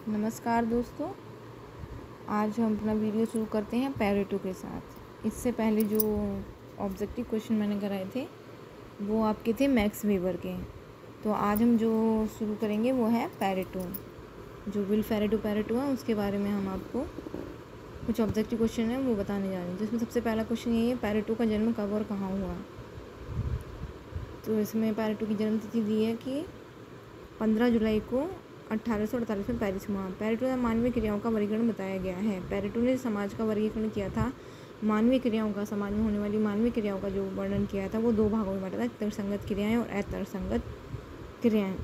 नमस्कार दोस्तों, आज हम अपना वीडियो शुरू करते हैं पैरेटो के साथ। इससे पहले जो ऑब्जेक्टिव क्वेश्चन मैंने कराए थे वो आपके थे मैक्स वेबर के। तो आज हम जो शुरू करेंगे वो है पैरेटो। जो विल पैरेटो है उसके बारे में हम आपको कुछ ऑब्जेक्टिव क्वेश्चन है वो बताने जा रहे हैं। जिसमें सबसे पहला क्वेश्चन यही है, पैरेटो का जन्म कब और कहाँ हुआ। तो इसमें पैरेटो की जन्म तिथि दी है कि 15 जुलाई को 1848 में पेरिस हुआ। पैरेटो ने मानवीय क्रियाओं का वर्गीकरण बताया गया है। पैरेटो ने समाज का वर्गीकरण किया था। मानवीय क्रियाओं का, समाज में होने वाली मानवीय क्रियाओं का जो वर्णन किया था वो दो भागों में बांटा था, तर्कसंगत क्रियाएं और अतर्कसंगत क्रियाएं।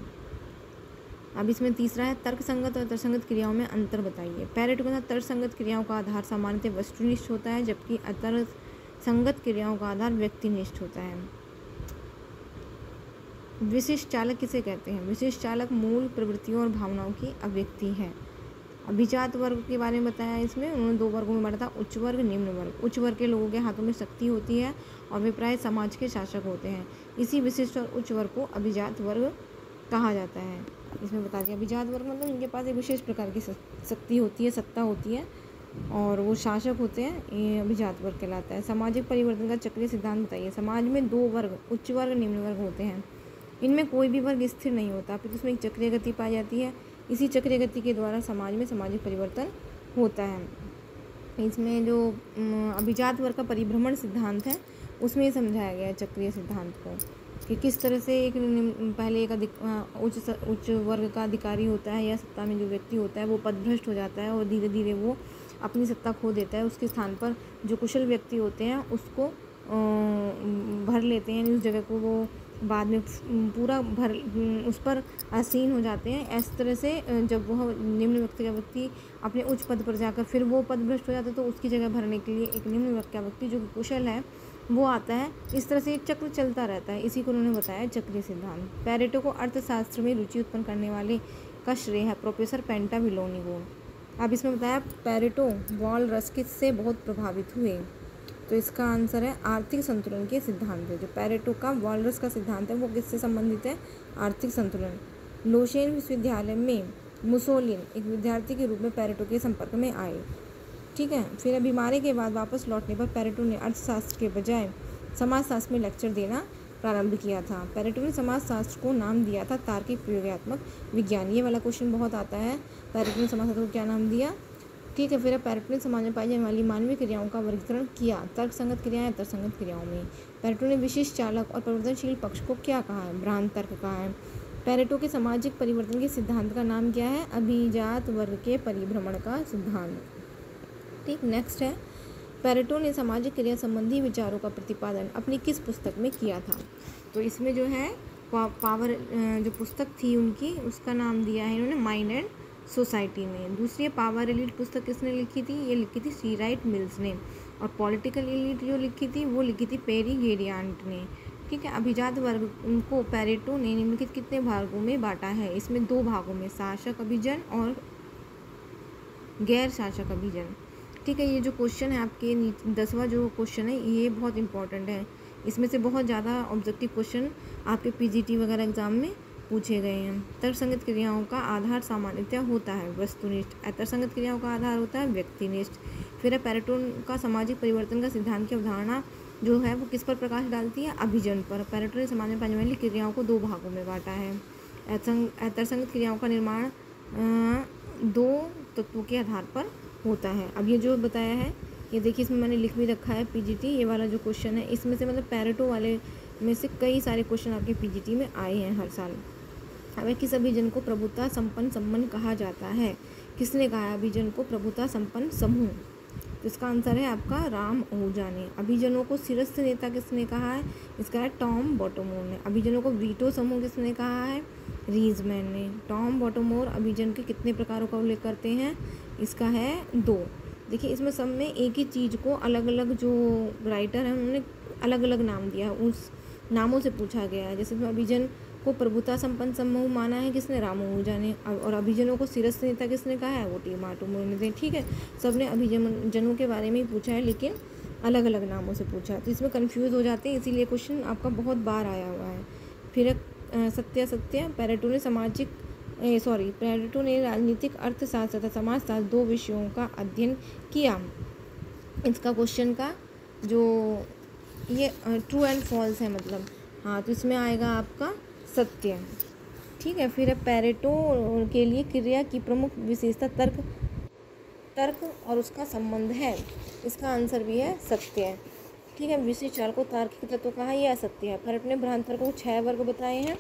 अब इसमें तीसरा है, तर्कसंगत और तर्कसंगत क्रियाओं में अंतर बताइए। पैरेटो के साथ तर्कसंगत क्रियाओं का आधार सामान्यतः वस्तुनिष्ठ होता है, जबकि अतर्कसंगत क्रियाओं का आधार व्यक्तिनिष्ठ होता है। विशिष्ट चालक किसे कहते हैं। विशिष्ट चालक मूल प्रवृत्तियों और भावनाओं की अभिव्यक्ति है। अभिजात वर्ग के बारे में बताया। इसमें उन्होंने दो वर्गों में बांटा था, उच्च वर्ग, निम्न वर्ग। उच्च वर्ग के लोगों के हाथों में शक्ति होती है और वे प्राय समाज के शासक होते हैं। इसी विशिष्ट और उच्च वर्ग को अभिजात वर्ग कहा जाता है। इसमें बता दिया, अभिजात वर्ग मतलब इनके पास एक विशेष प्रकार की शक्ति होती है, सत्ता होती है और वो शासक होते हैं, ये अभिजात वर्ग कहलाता है। सामाजिक परिवर्तन का चक्रीय सिद्धांत बताइए। समाज में दो वर्ग, उच्च वर्ग, निम्न वर्ग होते हैं। इनमें कोई भी वर्ग स्थिर नहीं होता, फिर उसमें एक चक्रीय गति पाई जाती है। इसी चक्रीय गति के द्वारा समाज में सामाजिक परिवर्तन होता है। इसमें जो अभिजात वर्ग का परिभ्रमण सिद्धांत है उसमें समझाया गया है चक्रीय सिद्धांत को, कि किस तरह से एक पहले एक उच्च वर्ग का अधिकारी होता है या सत्ता में जो व्यक्ति होता है वो पदभ्रष्ट हो जाता है और धीरे धीरे वो अपनी सत्ता खो देता है। उसके स्थान पर जो कुशल व्यक्ति होते हैं उसको भर लेते हैं, उस जगह को वो बाद में पूरा भर उस पर आसीन हो जाते हैं। इस तरह से जब वह निम्न व्यक्ति का व्यक्ति अपने उच्च पद पर जाकर फिर वो पद भ्रष्ट हो जाता है तो उसकी जगह भरने के लिए एक निम्न व्यक्ति का व्यक्ति जो कुशल है वो आता है। इस तरह से एक चक्र चलता रहता है। इसी को उन्होंने बताया चक्रीय सिद्धांत। पैरेटो को अर्थशास्त्र में रुचि उत्पन्न करने वाले का श्रेय है प्रोफेसर पेंटाविलोनी को। अब इसमें बताया पैरेटो वॉलरस से बहुत प्रभावित हुए। तो इसका आंसर है आर्थिक संतुलन के सिद्धांत है। जो पैरेटो का वॉलरस का सिद्धांत है वो किससे संबंधित है, आर्थिक संतुलन। लोशेन विश्वविद्यालय में मुसोलिन एक विद्यार्थी के रूप में पैरेटो के संपर्क में आए। ठीक है, फिर बीमारी के बाद वापस लौटने पर पैरेटो ने अर्थशास्त्र के बजाय समाजशास्त्र में लेक्चर देना प्रारंभ किया था। पैरेटो ने समाजशास्त्र को नाम दिया था तार्किक प्रयोगात्मक विज्ञान। ये वाला क्वेश्चन बहुत आता है, पैरेटो ने समाजशास्त्र को क्या नाम दिया। ठीक है, फिर पैरेटो ने समाज में पाई जाने वाली मानवीय क्रियाओं का वर्गीकरण किया, तर्कसंगत क्रियाएं, तर्कसंगत क्रियाओं में। पैरेटो ने विशिष्ट चालक और परिवर्तनशील पक्ष को क्या कहा है, भ्रांत तर्क कहा है। पैरेटो के सामाजिक परिवर्तन के सिद्धांत का नाम क्या है, अभिजात वर्ग के परिभ्रमण का सिद्धांत। ठीक, नेक्स्ट है, पैरेटो ने सामाजिक क्रिया संबंधी विचारों का प्रतिपादन अपनी किस पुस्तक में किया था। तो इसमें जो है पावर जो पुस्तक थी उनकी, उसका नाम दिया है इन्होंने माइंड एंड सोसाइटी में। दूसरी पावर एलिट पुस्तक किसने लिखी थी, ये लिखी थी सी राइट मिल्स ने। और पॉलिटिकल एलिट जो लिखी थी वो लिखी थी पेरी गेरियांट ने। ठीक है, अभिजात वर्ग को पैरेटो ने निम्नलिखित कितने भागों में बांटा है। इसमें दो भागों में, शासक अभिजन और गैर शासक अभिजन। ठीक है, ये जो क्वेश्चन है आपके 10वां जो क्वेश्चन है ये बहुत इंपॉर्टेंट है। इसमें से बहुत ज़्यादा ऑब्जेक्टिव क्वेश्चन आपके पीजीटी वगैरह एग्जाम में पूछे गए हैं। तर्कसंगत क्रियाओं का आधार सामान्यतः होता है वस्तुनिष्ठ, अतर्कसंगत क्रियाओं का आधार होता है व्यक्तिनिष्ठ। फिर है पैरेटो का सामाजिक परिवर्तन का सिद्धांत की अवधारणा जो है वो किस पर प्रकाश डालती है, अभिजन पर। पैरेटो ने समाज में पाने वाली क्रियाओं को दो भागों में बांटा है। अतर्कसंगत क्रियाओं का निर्माण दो तत्वों के आधार पर होता है। अब ये जो बताया है ये देखिए, इसमें मैंने लिख भी रखा है पीजीटी, ये वाला जो क्वेश्चन है इसमें से मतलब पैरेटो वाले में से कई सारे क्वेश्चन आपके पीजीटी में आए हैं हर साल। अब किस अभिजन को प्रभुता संपन्न समूह कहा जाता है। किसने कहा है अभिजन को प्रभुता संपन्न समूह। तो इसका आंसर है आपका राम आहूजा ने। अभिजनों को शिरस्थ नेता किसने कहा है, इसका है टॉम बॉटमोर ने। अभिजनों को वीटो समूह किसने कहा है, रीजमैन ने। टॉम बॉटमोर अभिजन के कितने प्रकारों का उल्लेख करते हैं, इसका है 2। देखिए इसमें सब में एक ही चीज़ को अलग अलग जो राइटर हैं उन्होंने अलग अलग नाम दिया है, उस नामों से पूछा गया है। जैसे अभिजन को प्रभुता संपन्न समूह माना है किसने, राम आहूजा ने। और अभिजनों को शिरस्थ नेता किसने कहा है, वो टी माटोमोर ने। ठीक है, सब ने अभिजनों के बारे में ही पूछा है लेकिन अलग अलग नामों से पूछा है, तो इसमें कन्फ्यूज़ हो जाते हैं, इसीलिए क्वेश्चन आपका बहुत बार आया हुआ है। फिर सत्यासत्य, पैरेटो ने सामाजिक प्लेटो ने राजनीतिक अर्थशास्त्र तथा समाजशास्त्र 2 विषयों का अध्ययन किया। इसका क्वेश्चन का जो ये ट्रू एंड फॉल्स है मतलब, हाँ तो इसमें आएगा आपका सत्य। ठीक है, फिर पेरेटो के लिए क्रिया की प्रमुख विशेषता तर्क और उसका संबंध है। इसका आंसर भी है सत्य। ठीक है, विशिष्ट चाल को तार्किक तत्व कहा, ये असत्य है। पेरेटो ने भ्रांत तर्क को 6 वर्ग बताए हैं।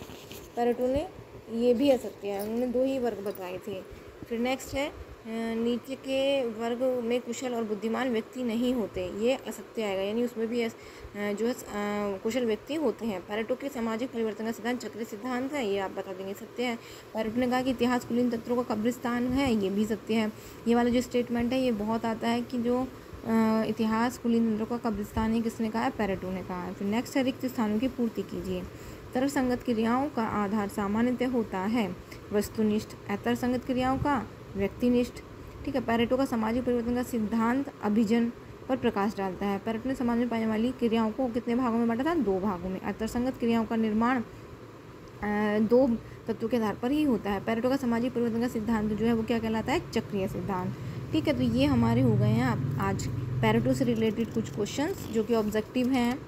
पेरेटो ने ये भी असत्य है, उन्होंने 2 ही वर्ग बताए थे। फिर नेक्स्ट है नीचे के वर्ग में कुशल और बुद्धिमान व्यक्ति नहीं होते, ये असत्य आएगा, यानी उसमें भी जो है कुशल व्यक्ति होते हैं। पेरेटो के सामाजिक परिवर्तन का सिद्धांत चक्रीय सिद्धांत है, ये आप बता देंगे सत्य है। पेरेटो ने कहा कि इतिहास कुलीन तत्वों का कब्रिस्तान है, ये भी सत्य है। ये वाला जो स्टेटमेंट है ये बहुत आता है कि जो इतिहास कुलीन तंत्रों का कब्रिस्तान है, किसने कहा है? पेरेटो ने कहा है। फिर नेक्स्ट है रिक्त स्थानों की पूर्ति कीजिए। तर्कसंगत क्रियाओं का आधार सामान्यतः होता है वस्तुनिष्ठ, अतर्कसंगत क्रियाओं का व्यक्तिनिष्ठ। ठीक है, पेरेटो का सामाजिक परिवर्तन का सिद्धांत अभिजन पर प्रकाश डालता है। पेरेटो ने समाज में पाने वाली क्रियाओं को कितने भागों में बांटा था? 2 भागों में। अतर्कसंगत क्रियाओं का निर्माण 2 तत्वों के आधार पर ही होता है। पेरेटो का सामाजिक परिवर्तन का सिद्धांत जो है वो क्या कहलाता है? चक्रीय सिद्धांत। ठीक है, तो ये हमारे हो गए हैं आज पेरेटो से रिलेटेड कुछ क्वेश्चंस जो कि ऑब्जेक्टिव हैं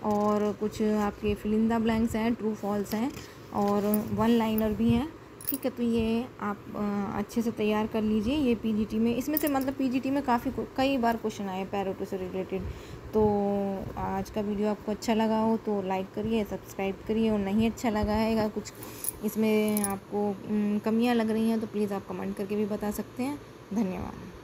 और कुछ आपके फिल इन द ब्लैंक्स हैं, ट्रू फॉल्स हैं और 1 लाइनर भी हैं। ठीक है, तो ये आप अच्छे से तैयार कर लीजिए। ये पीजीटी में, इसमें से मतलब पीजीटी में कई बार क्वेश्चन आए पेरेटो से रिलेटेड। तो आज का वीडियो आपको अच्छा लगा हो तो लाइक करिए, सब्सक्राइब करिए, और नहीं अच्छा लगा है या कुछ इसमें आपको कमियां लग रही हैं तो प्लीज़ आप कमेंट करके भी बता सकते हैं। धन्यवाद।